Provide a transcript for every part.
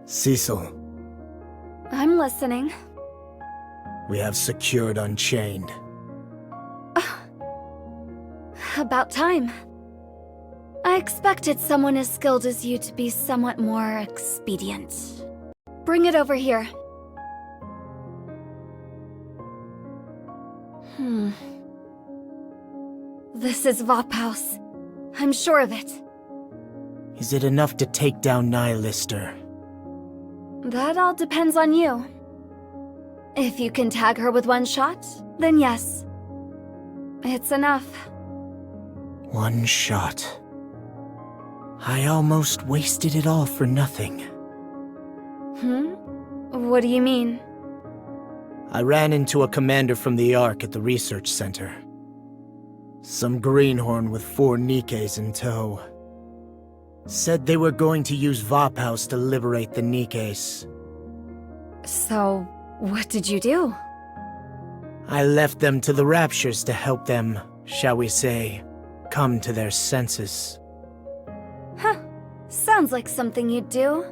Cecil. I'm listening. We have secured Unchained. About time. I expected someone as skilled as you to be somewhat more expedient. Bring it over here. This is Vophouse. I'm sure of it. Is it enough to take down Nihilister? That all depends on you. If you can tag her with one shot, then yes. It's enough. One shot. I almost wasted it all for nothing. What do you mean? I ran into a commander from the Ark at the research center. Some greenhorn with 4 Nikkes in tow. Said they were going to use Vophouse to liberate the Nikkes. So, what did you do? I left them to the Raptures to help them, shall we say, come to their senses. Huh. Sounds like something you'd do.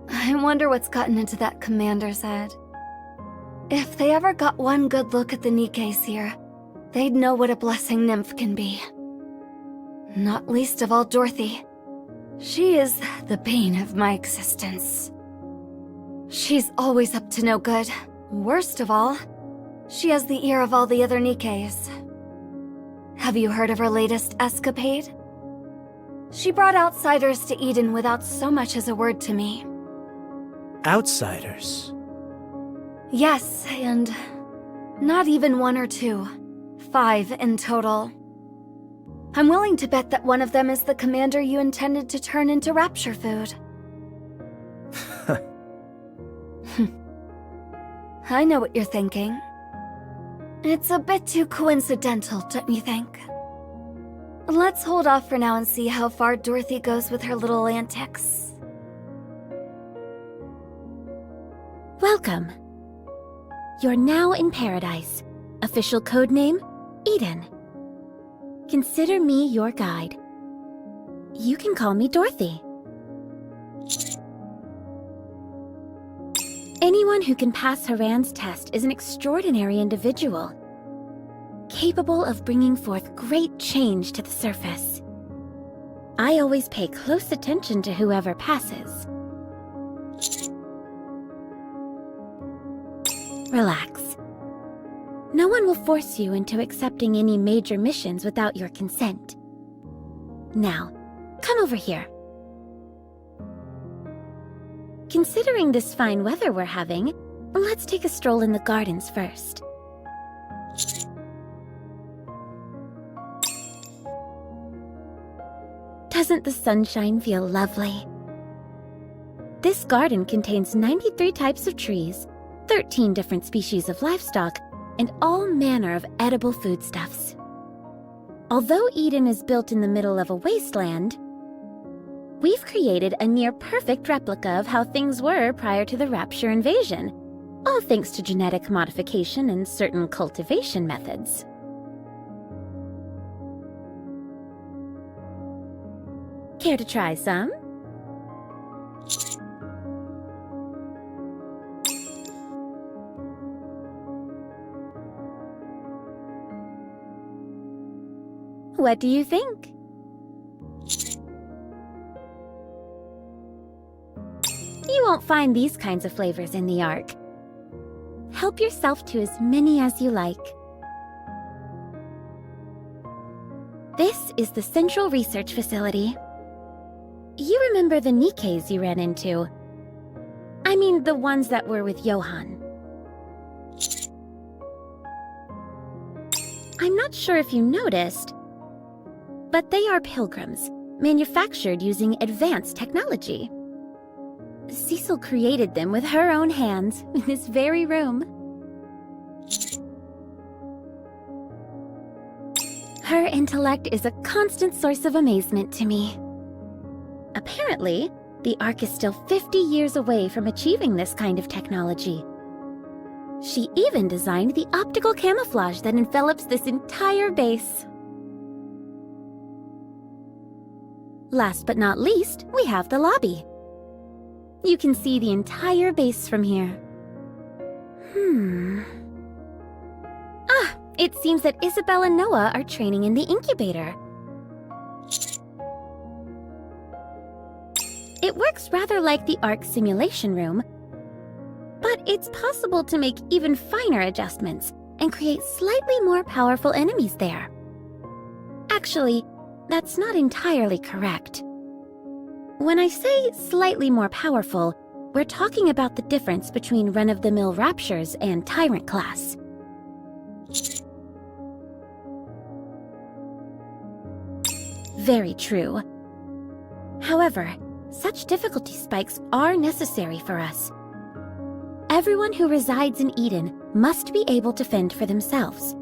I wonder what's gotten into that commander's head. If they ever got one good look at the Nikkes here, they'd know what a blessing Nymph can be. Not least of all Dorothy. She is the bane of my existence. She's always up to no good. Worst of all, she has the ear of all the other Nikkes. Have you heard of her latest escapade? She brought outsiders to Eden without so much as a word to me. Outsiders? Yes, and not even 1 or 2. 5 in total. I'm willing to bet that one of them is the commander you intended to turn into Rapture food. I know what you're thinking. It's a bit too coincidental, don't you think? Let's hold off for now and see how far Dorothy goes with her little antics. Welcome. You're now in Paradise. Official codename, Eden. Consider me your guide. You can call me Dorothy. Anyone who can pass Haran's test is an extraordinary individual, capable of bringing forth great change to the surface. I always pay close attention to whoever passes. Relax. No one will force you into accepting any major missions without your consent. Now, come over here. Considering this fine weather we're having, let's take a stroll in the gardens first. Doesn't the sunshine feel lovely? This garden contains 93 types of trees, 13 different species of livestock, and all manner of edible foodstuffs. Although Eden is built in the middle of a wasteland, we've created a near-perfect replica of how things were prior to the Rapture invasion, all thanks to genetic modification and certain cultivation methods. Care to try some? What do you think? You won't find these kinds of flavors in the Ark. Help yourself to as many as you like. This is the Central Research Facility. You remember the Nikkes you ran into? I mean, the ones that were with Johann. I'm not sure if you noticed, but they are pilgrims, manufactured using advanced technology. Cecil created them with her own hands in this very room. Her intellect is a constant source of amazement to me. Apparently, the Ark is still 50 years away from achieving this kind of technology. She even designed the optical camouflage that envelops this entire base. Last but not least, we have the lobby. You can see the entire base from here. It seems that Isabel and Noah are training in the incubator. It works rather like the Ark simulation room, but it's possible to make even finer adjustments and create slightly more powerful enemies there. Actually, that's not entirely correct. When I say slightly more powerful, we're talking about the difference between run-of-the-mill Raptures and Tyrant class. Very true. However, such difficulty spikes are necessary for us. Everyone who resides in Eden must be able to fend for themselves.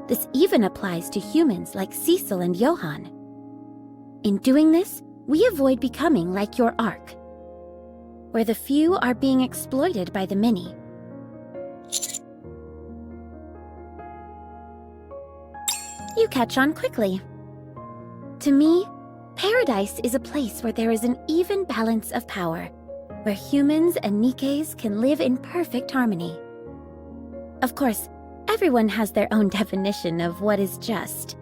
This even applies to humans like Cecil and Johann. In doing this, we avoid becoming like your Ark, where the few are being exploited by the many. You catch on quickly. To me, paradise is a place where there is an even balance of power, where humans and Nikkes can live in perfect harmony. Of course, everyone has their own definition of what is just.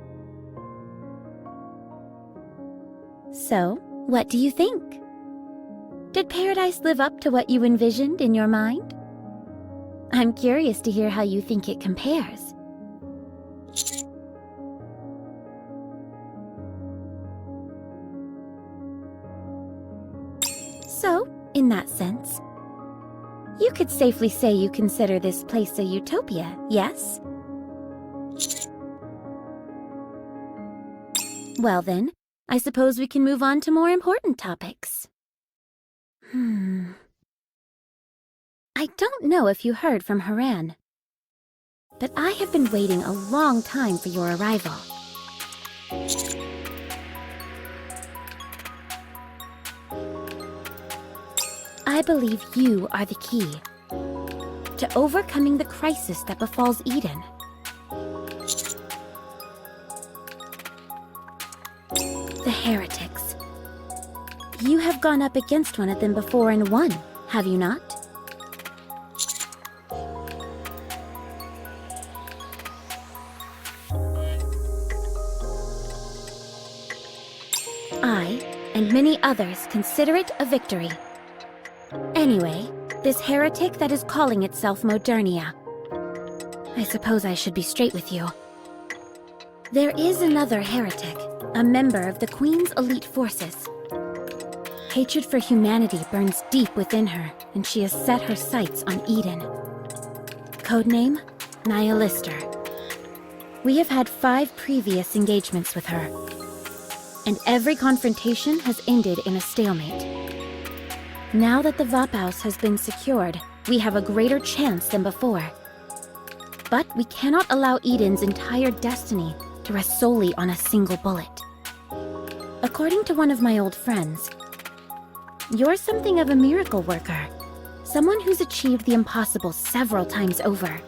So, what do you think? Did paradise live up to what you envisioned in your mind? I'm curious to hear how you think it compares. So, in that sense, you could safely say you consider this place a utopia, yes? Well then, I suppose we can move on to more important topics. I don't know if you heard from Haran, but I have been waiting a long time for your arrival. I believe you are the key to overcoming the crisis that befalls Eden. The heretics. You have gone up against one of them before and won, have you not? I, and many others, consider it a victory. Anyway, this heretic that is calling itself Modernia. I suppose I should be straight with you. There is another heretic, a member of the Queen's elite forces. Hatred for humanity burns deep within her, and she has set her sights on Eden. Codename, Nihilister. We have had 5 previous engagements with her, and every confrontation has ended in a stalemate. Now that the Vaphaus has been secured, we have a greater chance than before. But we cannot allow Eden's entire destiny to rest solely on a single bullet. According to one of my old friends, you're something of a miracle worker, someone who's achieved the impossible several times over.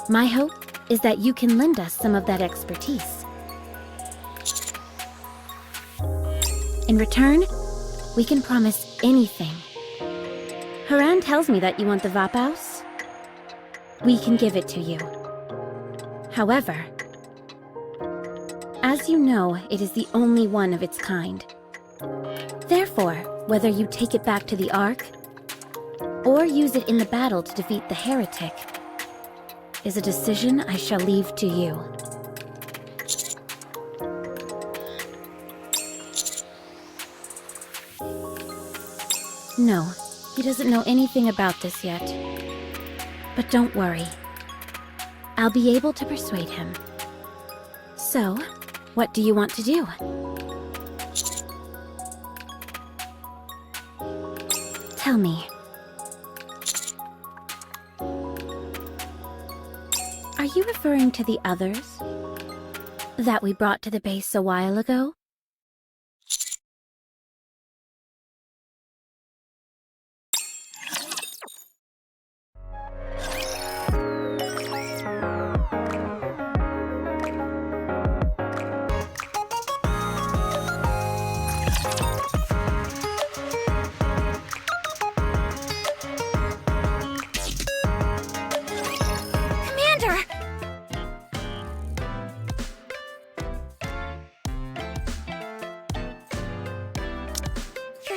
My hope is that you can lend us some of that expertise. In return, we can promise anything. Haran tells me that you want the Vaphaus. We can give it to you. However, as you know, it is the only one of its kind. Therefore, whether you take it back to the Ark, or use it in the battle to defeat the heretic, is a decision I shall leave to you. No, he doesn't know anything about this yet. But don't worry. I'll be able to persuade him. So, what do you want to do? Tell me. Are you referring to the others that we brought to the base a while ago?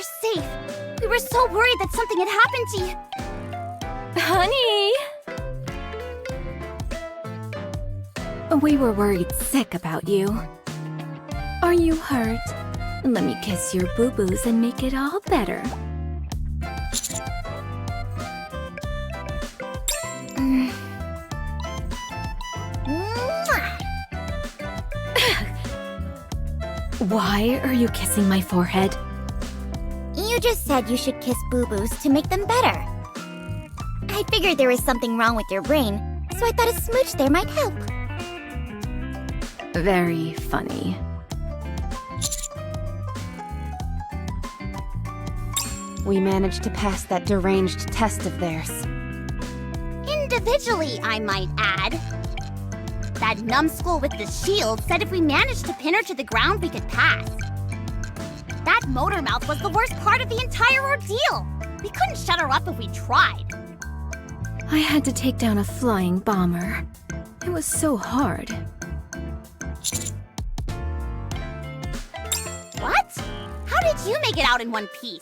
You're safe. We were so worried that something had happened to you. Honey! We were worried sick about you. Are you hurt? Let me kiss your boo-boos and make it all better. Why are you kissing my forehead? You just said you should kiss boo-boos to make them better. I figured there was something wrong with your brain, so I thought a smooch there might help. Very funny. We managed to pass that deranged test of theirs. Individually, I might add. That numbskull with the shield said if we managed to pin her to the ground, we could pass. That motor mouth was the worst part of the entire ordeal. We couldn't shut her up if we tried. I had to take down a flying bomber. It was so hard. What? How did you make it out in one piece?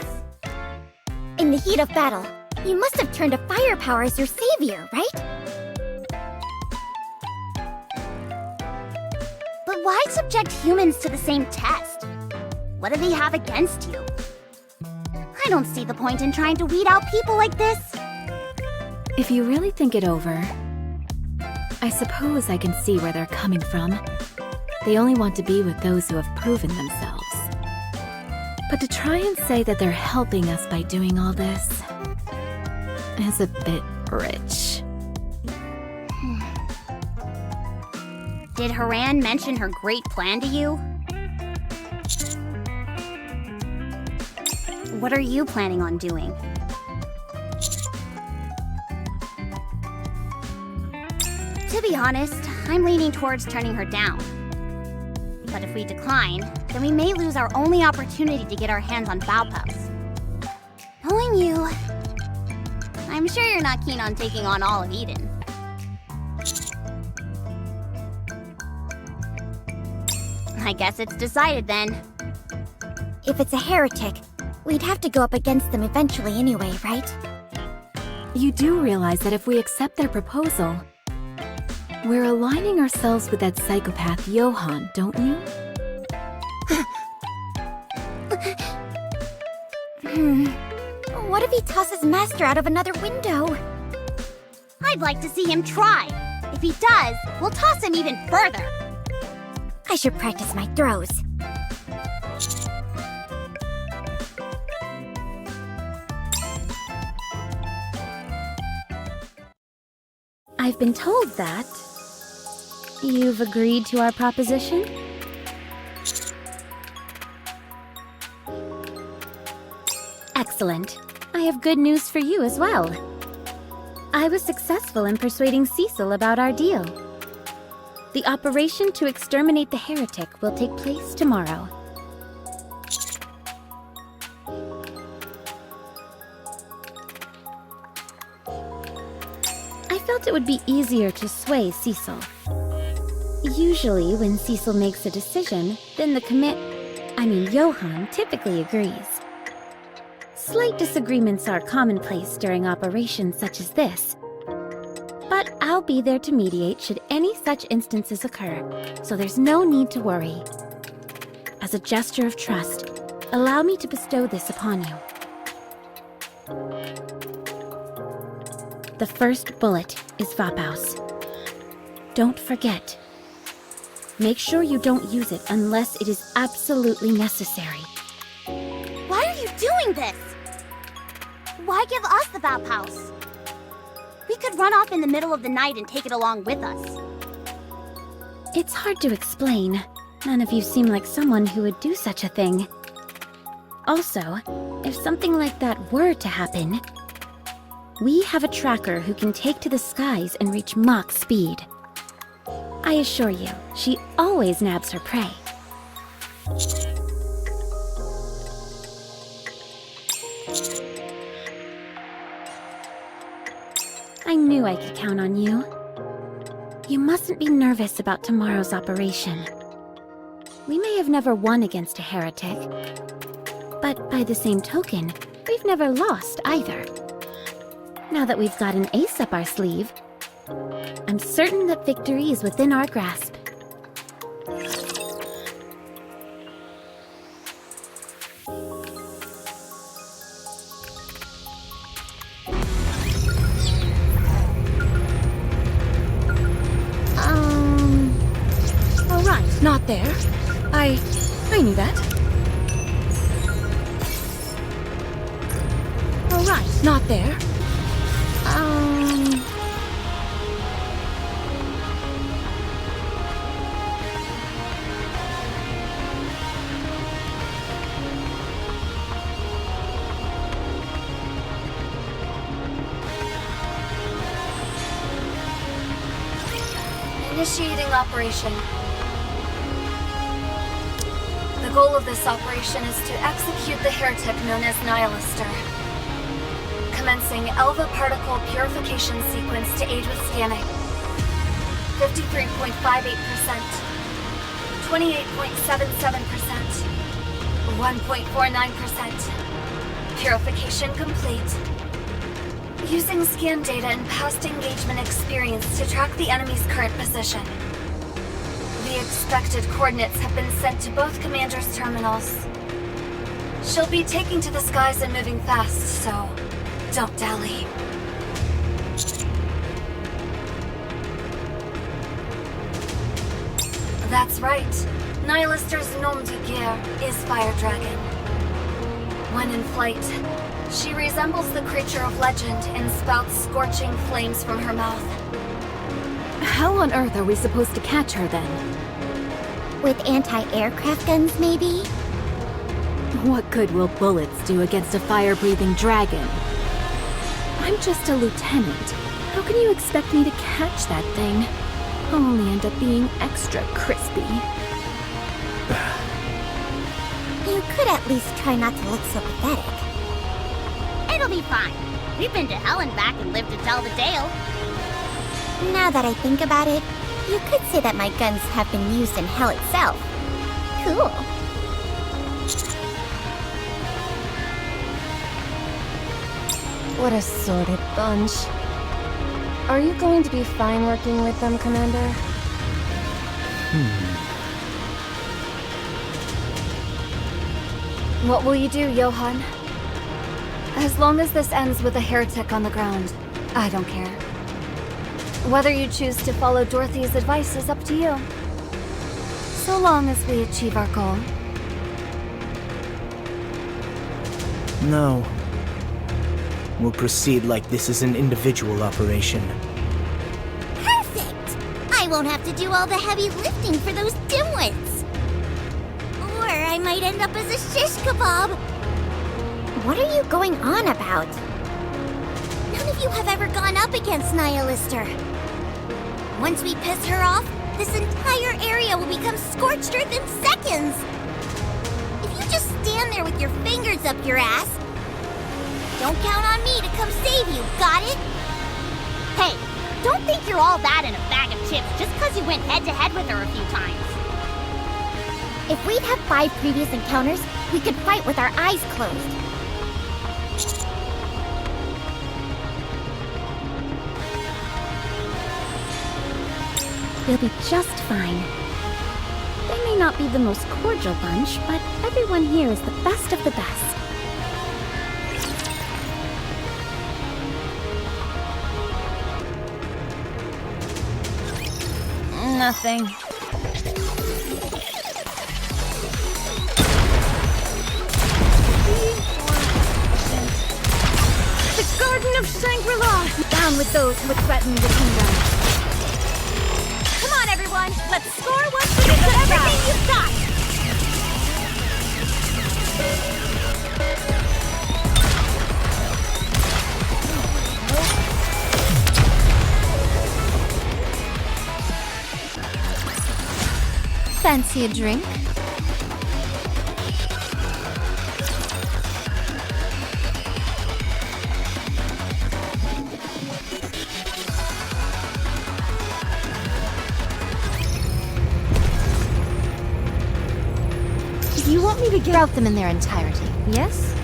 In the heat of battle, you must have turned to firepower as your savior, right? But why subject humans to the same test? What do they have against you? I don't see the point in trying to weed out people like this. If you really think it over, I suppose I can see where they're coming from. They only want to be with those who have proven themselves. But to try and say that they're helping us by doing all this is a bit rich. Did Haran mention her great plan to you? What are you planning on doing? To be honest, I'm leaning towards turning her down. But if we decline, then we may lose our only opportunity to get our hands on Baopaus. Knowing you, I'm sure you're not keen on taking on all of Eden. I guess it's decided then. If it's a heretic, we'd have to go up against them eventually anyway, right? You do realize that if we accept their proposal, we're aligning ourselves with that psychopath Johann, don't you? What if he tosses Master out of another window? I'd like to see him try. If he does, we'll toss him even further. I should practice my throws. I've been told that you've agreed to our proposition? Excellent. I have good news for you as well. I was successful in persuading Cecil about our deal. The operation to exterminate the heretic will take place tomorrow. I felt it would be easier to sway Cecil. Usually, when Cecil makes a decision, then Johann typically agrees. Slight disagreements are commonplace during operations such as this. But I'll be there to mediate should any such instances occur, so there's no need to worry. As a gesture of trust, allow me to bestow this upon you. The first bullet is Vapaus. Don't forget. Make sure you don't use it unless it is absolutely necessary. Why are you doing this? Why give us the Baopaus? We could run off in the middle of the night and take it along with us. It's hard to explain. None of you seem like someone who would do such a thing. Also, if something like that were to happen, we have a tracker who can take to the skies and reach Mach speed. I assure you, she always nabs her prey. I knew I could count on you. You mustn't be nervous about tomorrow's operation. We may have never won against a heretic, But by the same token, we've never lost either. Now that we've got an ace up our sleeve, I'm certain that victory is within our grasp. All right, not there. I knew that. All right, not there. Initiating operation. The goal of this operation is to execute the heretic known as Nihilister. Commencing Elva particle purification sequence to aid with scanning. 53.58%, 28.77%, 1.49%. Purification complete. Using scan data and past engagement experience to track the enemy's current position. The expected coordinates have been sent to both Commander's terminals. She'll be taking to the skies and moving fast, so don't dally. That's right. Nihilister's nom de guerre is Fire Dragon. When in flight, she resembles the creature of legend and spouts scorching flames from her mouth. How on earth are we supposed to catch her then? With anti-aircraft guns, maybe? What good will bullets do against a fire-breathing dragon? I'm just a lieutenant. How can you expect me to catch that thing? I'll only end up being extra crispy. You could at least try not to look so pathetic. It'll be fine. We've been to hell and back and lived to tell the tale. Now that I think about it, you could say that my guns have been used in hell itself. Cool. What a sordid bunch. Are you going to be fine working with them, Commander? What will you do, Johann? As long as this ends with a heretic on the ground, I don't care. Whether you choose to follow Dorothy's advice is up to you. So long as we achieve our goal. No. We'll proceed like this is an individual operation. Perfect! I won't have to do all the heavy lifting for those dimwits. Or I might end up as a shish kebab. What are you going on about? None of you have ever gone up against Nihilister. Once we piss her off, this entire area will become scorched earth in seconds. If you just stand there with your fingers up your ass, don't count on me to come save you, got it? Hey, don't think you're all that in a bag of chips just because you went head-to-head with her a few times. If we'd had 5 previous encounters, we could fight with our eyes closed. We'll be just fine. They may not be the most cordial bunch, but everyone here is the best of the best. Nothing. The Garden of Shangri-La! Down with those who would threaten the kingdom. Come on, everyone! Let's score once we get everything you've got! Fancy a drink? You want me to get out them in their entirety? Yes?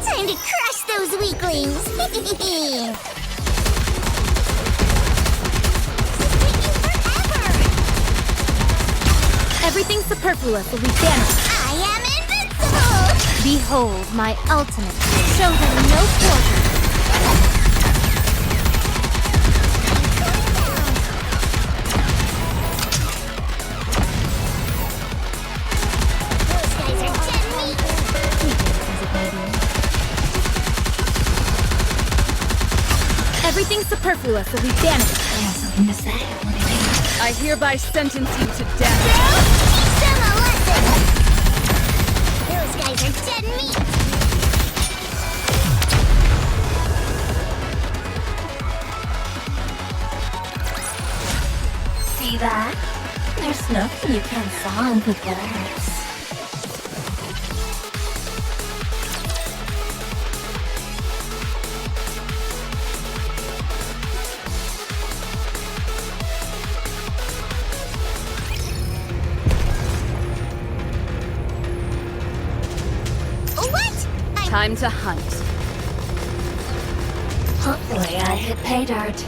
Time to crush those weaklings! Everything superfluous will be banished. I am invincible! Behold my ultimate. Show them no quarter. Those guys are dead meat! Everything superfluous will be banished. I hereby sentence you to death. Teach them a lesson! Those guys are dead meat! See that? There's nothing you can't solve with words. What? Time to hunt. Hopefully I hit pay dirt.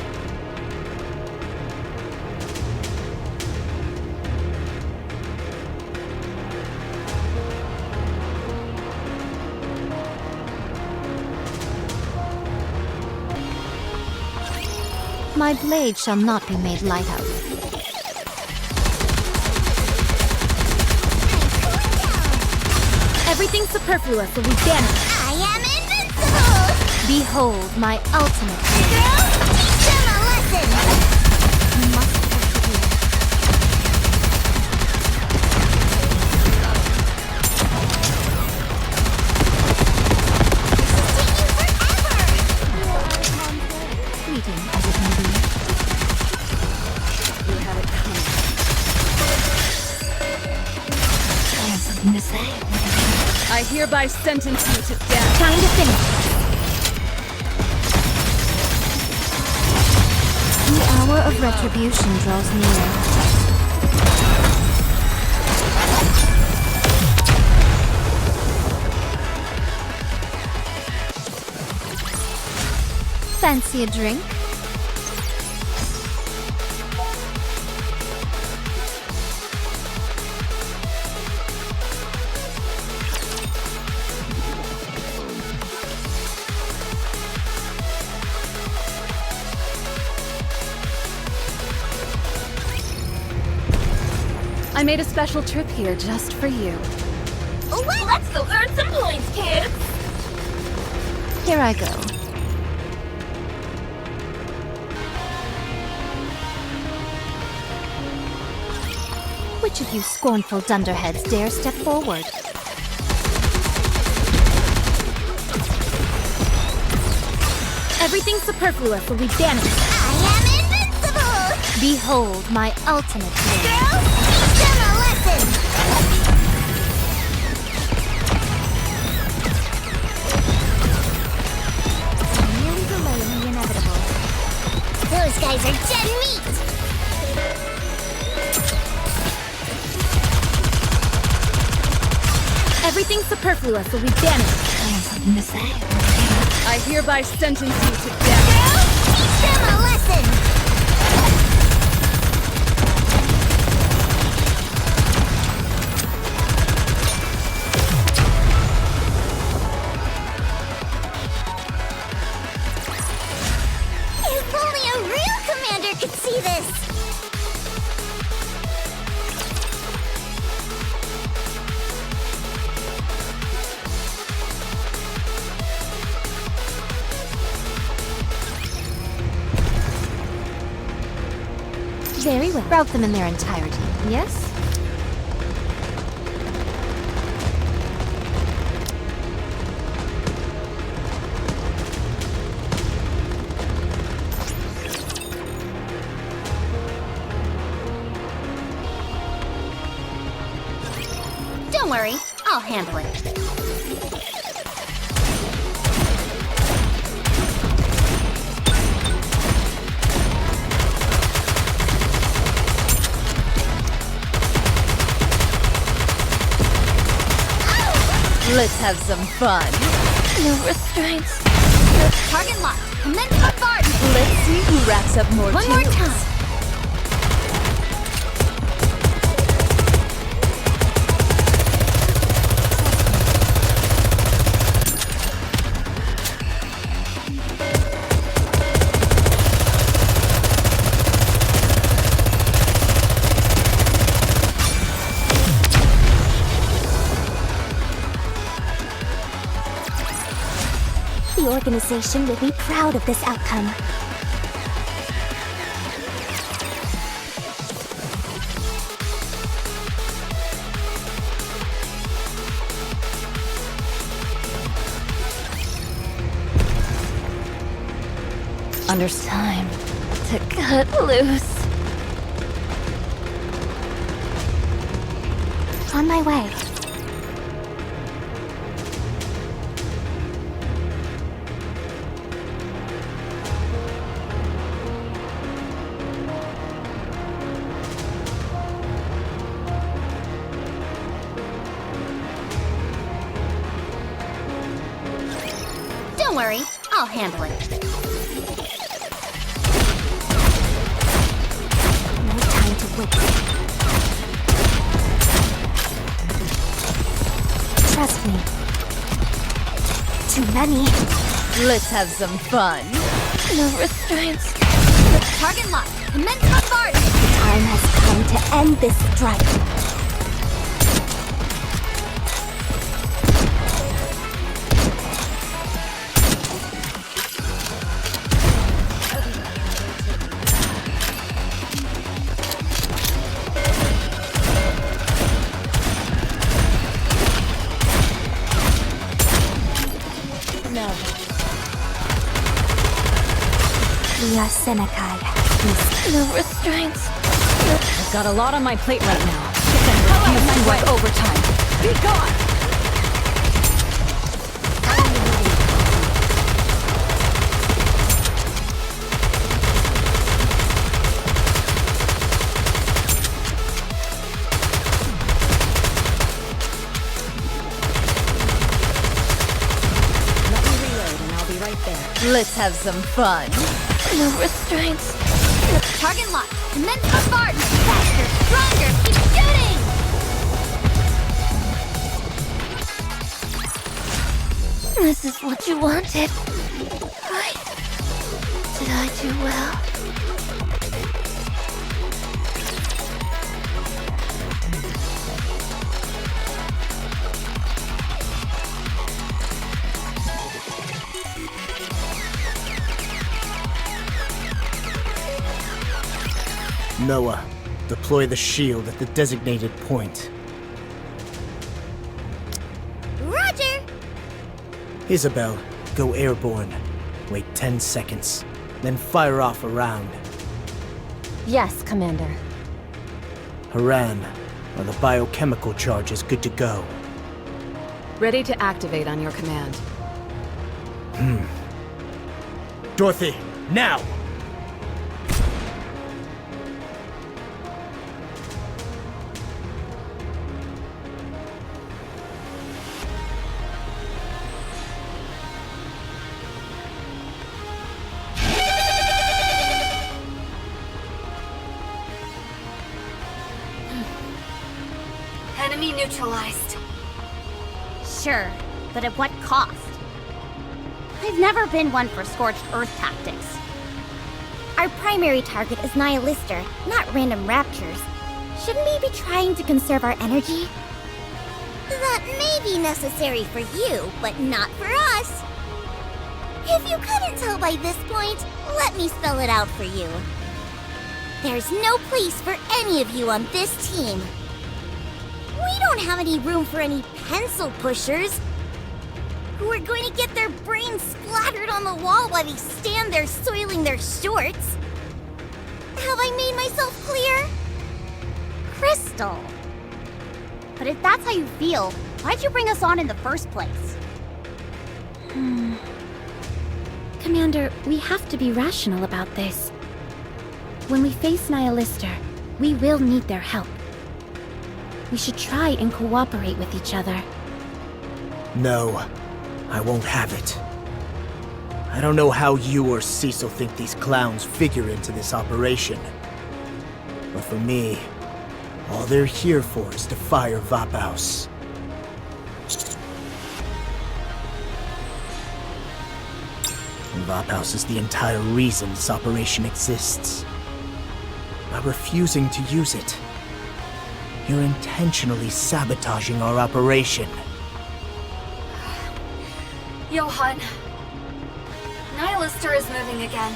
My blade shall not be made light of. Everything superfluous will be banished. I am invincible! Behold my ultimate. Girls, teach them a lesson! You must persevere. Taking forever! Fleeting as it may be. You have it coming. I have something to say. I hereby sentence you to death. Time to finish. The hour of retribution draws near. Fancy a drink? I made a special trip here just for you. What? Let's go earn some points, kids! Here I go. Which of you scornful dunderheads dare step forward? Everything superfluous will be banished. I am invincible! Behold my ultimate blade. Girls, teach them a lesson! Merely delaying the inevitable. Those guys are dead meat! Everything superfluous will be banished. I have something to say. I hereby sentence you to death. Girls, teach them a lesson! If only a real commander could see this! Very well. Route them in their entirety, yes? Don't worry, I'll handle it. Let's have some fun. No restraints. Target locked. Commence bombardment. Let's see who racks up more One more kills. time. The organization will be proud of this outcome. Time to cut loose. On my way. Don't worry, I'll handle it. No time to waste. Trust me. Too many. Let's have some fun. No restraints. Target locked. Commence bombardment. The time has come to end this strife. We are Senekai. No restraints. I've got a lot on my plate right now. And refusing work overtime. Be gone! Let me reload and I'll be right there. Let's have some fun. No restraints. Target locked. Commence bombardment. Faster, stronger. Keep shooting. This is what you wanted. Right? Did I do well? Noah, deploy the shield at the designated point. Roger. Isabel, go airborne. Wait 10 seconds, then fire off a round. Yes, Commander. Haran, are the biochemical charges good to go? Ready to activate on your command. Dorothy, now! Enemy neutralized. Sure, but at what cost? I've never been one for scorched earth tactics. Our primary target is Nihilistor, not random raptures. Shouldn't we be trying to conserve our energy? That may be necessary for you, but not for us. If you couldn't tell by this point, let me spell it out for you. There's no place for any of you on this team. We don't have any room for any pencil pushers who are going to get their brains splattered on the wall while they stand there soiling their shorts. Have I made myself clear? Crystal. But if that's how you feel, why'd you bring us on in the first place? Commander, we have to be rational about this. When we face Nihilister, we will need their help. We should try and cooperate with each other. No, I won't have it. I don't know how you or Cecil think these clowns figure into this operation. But for me, all they're here for is to fire Vaphaus. And Vaphaus is the entire reason this operation exists. By refusing to use it, you're intentionally sabotaging our operation. Johann. Nihilister is moving again.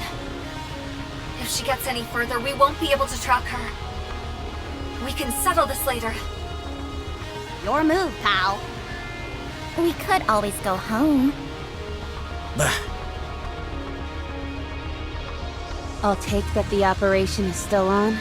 If she gets any further, we won't be able to track her. We can settle this later. Your move, pal. We could always go home. Bah. I'll take that the operation is still on.